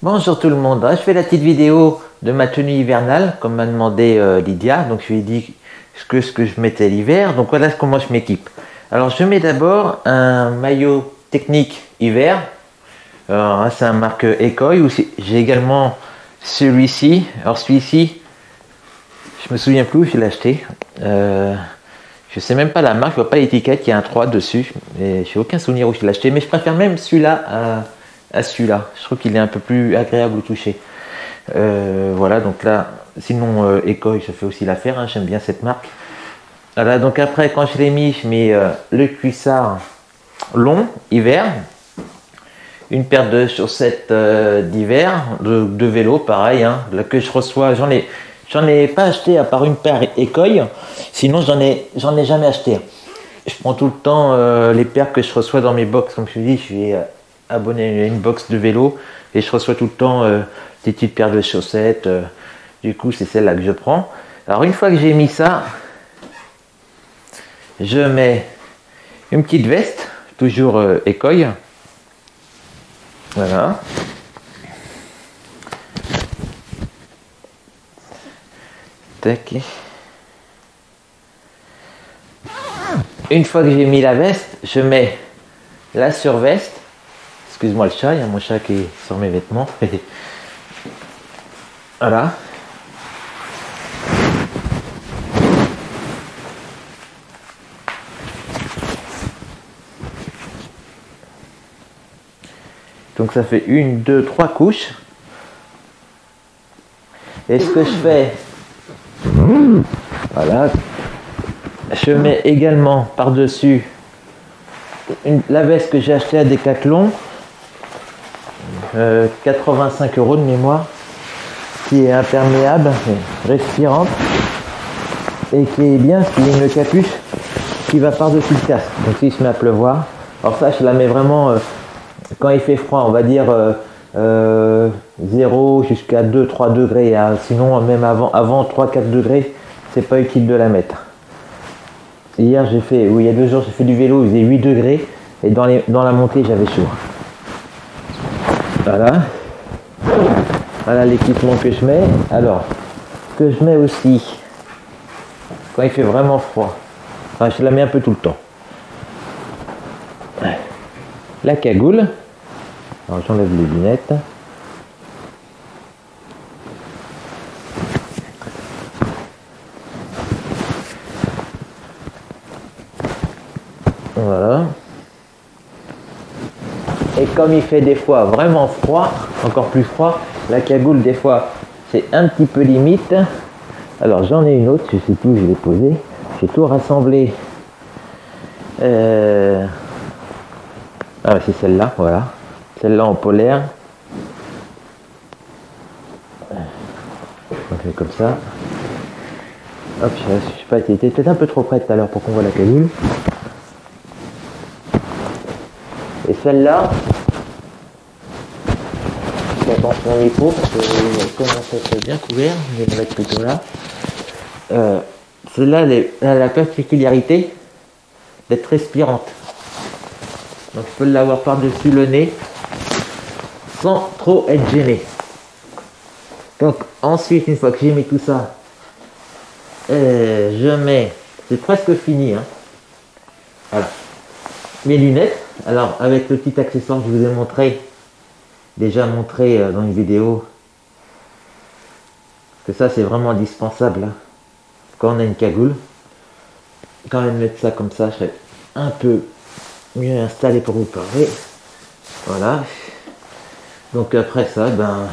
Bonjour tout le monde, je fais la petite vidéo de ma tenue hivernale comme m'a demandé Lydia. Donc je lui ai dit ce que je mettais l'hiver, donc voilà comment je m'équipe. Alors je mets d'abord un maillot technique hiver. Alors c'est un marque Ekoi. J'ai également celui-ci. Alors celui-ci, je me souviens plus où je l'ai acheté. Je sais même pas la marque, je vois pas l'étiquette, il y a un 3 dessus. Mais j'ai aucun souvenir où je l'ai acheté, mais je préfère même celui-là à celui-là. Je trouve qu'il est un peu plus agréable au toucher. Voilà, donc là, sinon Ekoi, ça fait aussi l'affaire, hein, j'aime bien cette marque. Voilà, donc après, quand je l'ai mis, je mets le cuissard long, hiver. Une paire de chaussettes d'hiver, de vélo, pareil, hein, là, que je reçois. J'en ai pas acheté à part une paire Ekoi, sinon j'en ai jamais acheté. Je prends tout le temps les paires que je reçois dans mes box, comme je te dis, je suis abonné à une box de vélo et je reçois tout le temps des petites paires de chaussettes. Du coup, c'est celle-là que je prends. Alors, une fois que j'ai mis ça, je mets une petite veste, toujours Ekoi. Voilà. Tac. Une fois que j'ai mis la veste, je mets la surveste. Excuse-moi le chat, il y a mon chat qui est sur mes vêtements. Voilà. Donc ça fait 1, 2, 3 couches. Et ce que je fais, voilà, je mets également par-dessus la veste que j'ai achetée à Decathlon, 85 € de mémoire, qui est imperméable, respirante, et qui est bien, qui est une capuche qui va par-dessus le casque. Donc s'il se met à pleuvoir, alors ça je la mets vraiment quand il fait froid, on va dire 0 jusqu'à 2-3 degrés, hein. Sinon même avant 3-4 degrés, c'est pas utile de la mettre. Hier j'ai fait, il y a 2 jours j'ai fait du vélo, il faisait 8 degrés et dans la montée j'avais chaud. Voilà. Voilà l'équipement que je mets. Alors, ce que je mets aussi quand il fait vraiment froid, enfin je la mets un peu tout le temps. La cagoule. Alors j'enlève les lunettes. Voilà. Et comme il fait des fois vraiment froid, encore plus froid, la cagoule des fois c'est un petit peu limite. Alors j'en ai une autre, je sais plus où je l'ai posée. J'ai tout rassemblé. Ah c'est celle-là, voilà. Celle-là en polaire. On fait comme ça. Hop, je sais pas, t'étais peut-être un peu trop près tout à l'heure pour qu'on voit la cagoule. Et celle-là, je pense mon micro parce que commence à être bien couvert, je vais le mettre plutôt là. Celle-là, elle a la particularité d'être respirante. Donc je peux l'avoir par-dessus le nez sans trop être gêné. Donc ensuite, une fois que j'ai mis tout ça, je mets, c'est presque fini, hein. Voilà, mes lunettes. Alors avec le petit accessoire que je vous ai déjà montré dans une vidéo, que ça c'est vraiment indispensable, hein, quand on a une cagoule. Quand même mettre ça comme ça, je serai un peu mieux installé pour vous parler. Voilà. Donc après ça, ben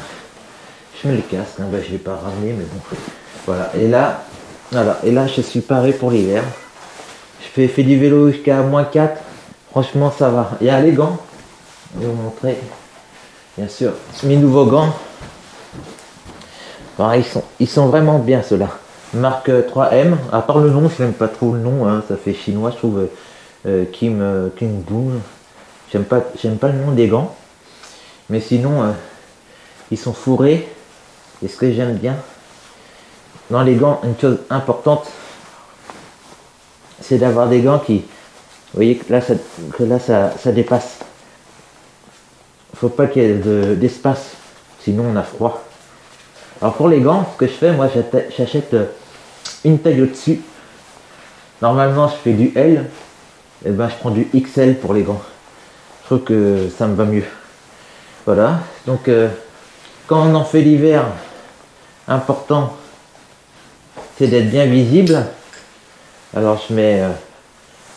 je mets le casque, hein, ben, je vais pas ramener, mais bon. Voilà. Et là, voilà. Et là, je suis paré pour l'hiver. Je fais du vélo jusqu'à -4. Franchement, ça va. Il y a les gants. Je vais vous montrer. Bien sûr, mes nouveaux gants. Bon, ils sont vraiment bien ceux-là. Marque 3M. À part le nom, je n'aime pas trop le nom, hein, ça fait chinois, je trouve. Kim Gung. J'aime pas le nom des gants. Mais sinon, ils sont fourrés. Et ce que j'aime bien dans les gants, une chose importante, c'est d'avoir des gants qui, vous voyez que là ça dépasse. Faut pas qu'il y ait d'espace. sinon on a froid. Alors pour les gants, ce que je fais, moi j'achète une taille au-dessus. Normalement je fais du L, et ben je prends du XL pour les gants. Je trouve que ça me va mieux. Voilà, donc quand on en fait l'hiver, important c'est d'être bien visible. Alors je mets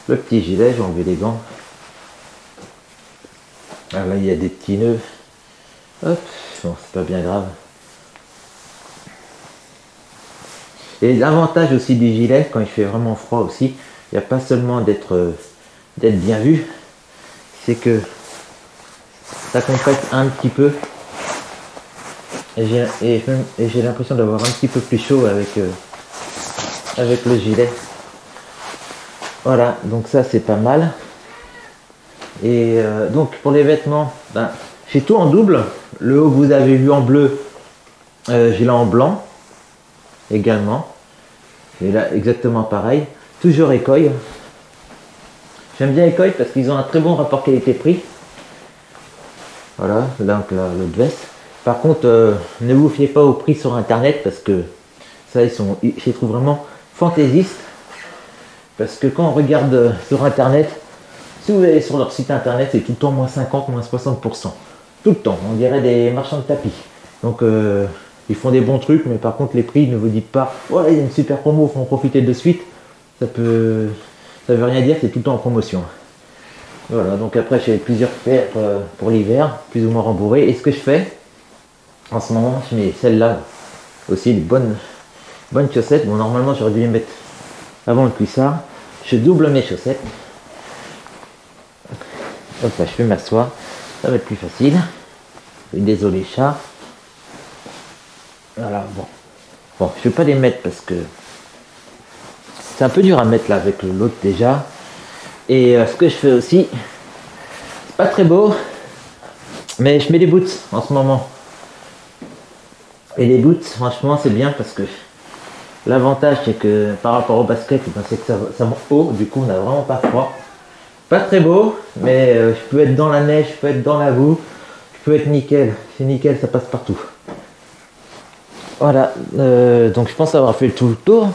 le petit gilet, je vais enlever les gants. Alors là il y a des petits nœuds. Hop, bon, c'est pas bien grave. Et l'avantage aussi du gilet, quand il fait vraiment froid aussi, il n'y a pas seulement d'être bien vu, c'est que ça compresse un petit peu. Et j'ai l'impression d'avoir un petit peu plus chaud avec le gilet. Voilà, donc ça c'est pas mal. Et donc pour les vêtements, ben, j'ai tout en double. Le haut que vous avez vu en bleu, j'ai là en blanc également. Et là exactement pareil. Toujours Ecoy. J'aime bien Ecoy parce qu'ils ont un très bon rapport qualité-prix. Voilà, donc là, le veste. Par contre, ne vous fiez pas au prix sur internet parce que ça, je les trouve vraiment fantaisistes. Parce que quand on regarde sur internet, si vous allez sur leur site internet, c'est tout le temps moins 50, moins 60%. Tout le temps, on dirait des marchands de tapis. Donc ils font des bons trucs, mais par contre les prix, ne vous dites pas ouais, il y a une super promo, il faut en profiter de suite. Ça veut rien dire, c'est tout le temps en promotion. Voilà, donc après j'ai plusieurs paires pour l'hiver, plus ou moins rembourrées. Et ce que je fais, en ce moment, je mets celle-là aussi, des bonnes chaussettes. Bon, normalement j'aurais dû les mettre avant le cuissard. Je double mes chaussettes. Hop là, je vais m'asseoir, ça va être plus facile. Désolé chat. Voilà, bon, je vais pas les mettre parce que c'est un peu dur à mettre là avec l'autre déjà. Et ce que je fais aussi, c'est pas très beau, mais je mets des boots en ce moment. Et les boots, franchement, c'est bien parce que l'avantage c'est que par rapport au basket, c'est que ça monte haut, du coup on n'a vraiment pas froid. Pas très beau, mais je peux être dans la neige, je peux être dans la boue, je peux être nickel. C'est nickel, ça passe partout. Voilà, donc je pense avoir fait tout le tour.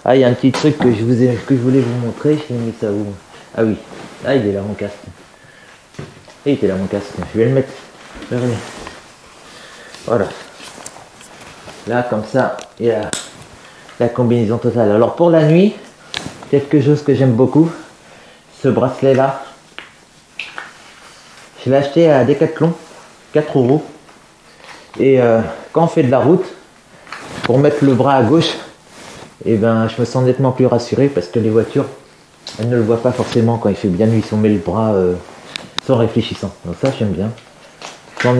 Ah, il y a un petit truc que je voulais vous montrer. Je l'ai mis ça où? Ah oui, ah il est là mon casque. Il était là mon casque, je vais le mettre. Regardez. Voilà. Là comme ça, il y a la combinaison totale. Alors pour la nuit, quelque chose que j'aime beaucoup, ce bracelet là. Je l'ai acheté à Decathlon, 4 €. Et quand on fait de la route, pour mettre le bras à gauche, et ben je me sens nettement plus rassuré parce que les voitures, elles ne le voient pas forcément quand il fait bien nuit si on met le bras sans réfléchissant. Donc ça j'aime bien. J'en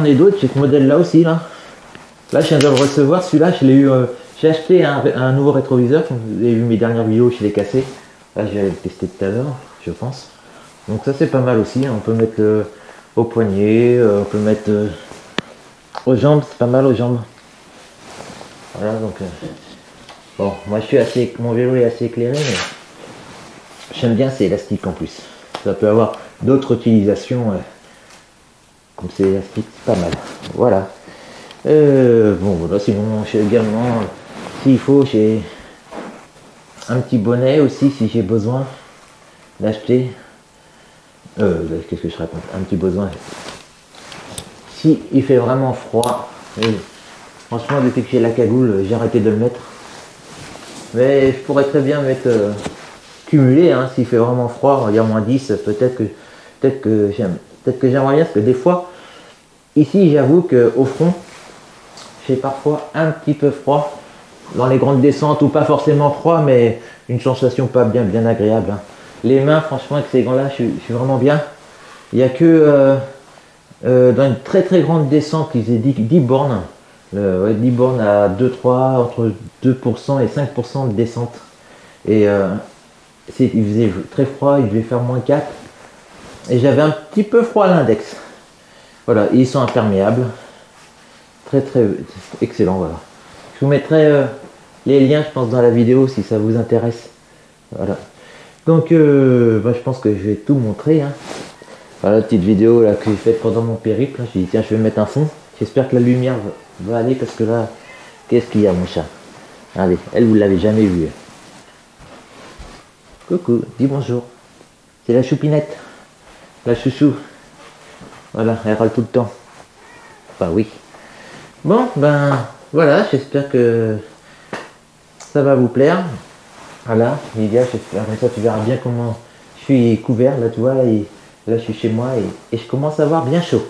ai d'autres, j'ai ce modèle là aussi là. Là je viens de le recevoir, celui-là je l'ai eu. J'ai acheté un nouveau rétroviseur, vous avez vu mes dernières vidéos, je l'ai cassé. Là je vais le tester tout à l'heure, je pense. Donc ça c'est pas mal aussi, on peut mettre au poignet, on peut mettre aux jambes, c'est pas mal aux jambes. Voilà donc bon, moi mon vélo est assez éclairé, mais j'aime bien, c'est élastique en plus. Ça peut avoir d'autres utilisations, comme c'est élastique, c'est pas mal. Voilà. Bon voilà, sinon j'ai également, s'il faut, j'ai un petit bonnet aussi si j'ai besoin d'acheter. Qu'est-ce que je raconte? Un petit besoin. Si il fait vraiment froid, franchement depuis que j'ai la cagoule, j'ai arrêté de le mettre. Mais je pourrais très bien mettre cumulé, hein, s'il fait vraiment froid, on va dire moins 10, peut-être que j'aimerais bien, parce que des fois, ici j'avoue qu'au front, j'ai parfois un petit peu froid, dans les grandes descentes, ou pas forcément froid, mais une sensation pas bien agréable. Hein. Les mains, franchement, avec ces gants-là, je suis vraiment bien. Il n'y a que dans une très grande descente, ils faisaient 10 bornes. 10 bornes à 2-3, entre 2% et 5% de descente. Et il faisait très froid, il devait faire moins 4. Et j'avais un petit peu froid à l'index. Voilà, ils sont imperméables. Très excellent, voilà. Je vous mettrai les liens, je pense, dans la vidéo si ça vous intéresse. Voilà. Donc, je pense que je vais tout montrer. Hein. Voilà, petite vidéo là, que j'ai faite pendant mon périple. J'ai dit tiens, je vais mettre un fond. J'espère que la lumière va aller parce que là, qu'est-ce qu'il y a mon chat? Allez, elle, vous l'avez jamais vue. Coucou, dis bonjour. C'est la choupinette. La chouchou. Voilà, elle râle tout le temps. Bah oui. Bon, ben voilà, j'espère que ça va vous plaire. Voilà, les gars, j'espère que ça tu verras bien comment je suis couvert là, tu vois, et là je suis chez moi et je commence à avoir bien chaud.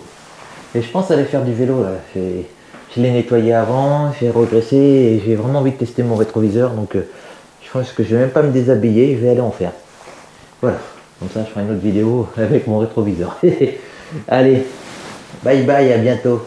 Et je pense aller faire du vélo là. Je l'ai nettoyé avant, j'ai regressé et j'ai vraiment envie de tester mon rétroviseur, donc je pense que je vais même pas me déshabiller, je vais aller en faire. Voilà, comme ça je ferai une autre vidéo avec mon rétroviseur. Allez, bye bye, à bientôt.